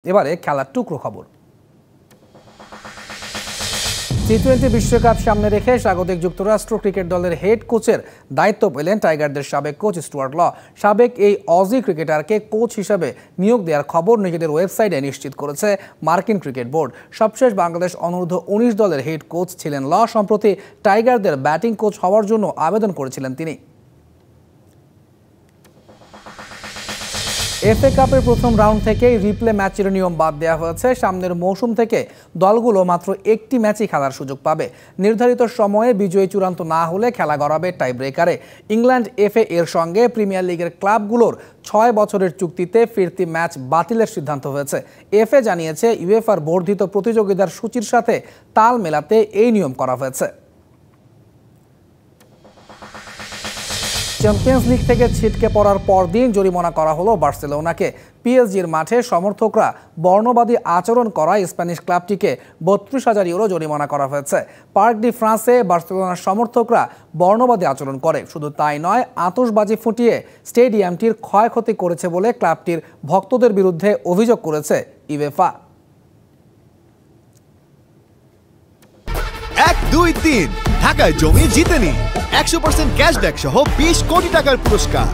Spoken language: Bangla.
এবারে খেলার টুকরো খবর। টি-20 বিশ্বকাপ সামনে রেখে স্বাগতিক যুক্তরাষ্ট্র ক্রিকেট দলের হেড কোচের দায়িত্ব পেলেন টাইগারদের সাবেক কোচ স্টুয়ার্ট ল। সাবেক এই অজি ক্রিকেটারকে কোচ হিসেবে নিয়োগ দেওয়ার খবর নিজেদের ওয়েবসাইটে নিশ্চিত করেছে মার্কিন ক্রিকেট বোর্ড। সবশেষ বাংলাদেশ অনূর্ধ্ব-19 দলের হেড কোচ ছিলেন ল। সম্প্রতি টাইগারদের ব্যাটিং কোচ হওয়ার জন্য আবেদন করেছিলেন তিনি। এফএ কাপের প্রথম রাউন্ড থেকেই রিপ্লে ম্যাচের নিয়ম বাদ দেওয়া হয়েছে। সামনের মৌসুম থেকে দলগুলো মাত্র একটি ম্যাচই খেলার সুযোগ পাবে। নির্ধারিত সময়ে বিজয়ী চূড়ান্ত না হলে খেলা গড়াবে টাই ব্রেকারে। ইংল্যান্ড এফএ এর সঙ্গে প্রিমিয়ার লিগের ক্লাবগুলোর 6 বছরের চুক্তিতে ফিরতি ম্যাচ বাতিলের সিদ্ধান্ত হয়েছে। এফএ জানিয়েছে ইউএফার বর্ধিত প্রতিযোগিতার সূচির সাথে তাল মেলাতে এই নিয়ম করা হয়েছে। চ্যাম্পিয়ন্স লিগ থেকে ছিটকে পড়ার পরদিন জরিমানা করা হলো বার্সেলোনাকে। পিএসজির মাঠে সমর্থকরা বর্ণবাদী আচরণ করায় স্প্যানিশ ক্লাবটিকে 32,000 ইউরো জরিমানা করা হয়েছে। পার্ক ডি ফ্রান্সে বার্সেলোনার সমর্থকরা বর্ণবাদী আচরণ করে। শুধু তাই নয়, আতশবাজি ফুটিয়ে স্টেডিয়ামটির ক্ষয়ক্ষতি করেছে বলে ক্লাবটির ভক্তদের বিরুদ্ধে অভিযোগ করেছে ইউএফা। 1, 2, 3 ঢাকায় জমি জিতে নিন 100% ক্যাশব্যাক সহ 20 কোটি টাকার পুরস্কার।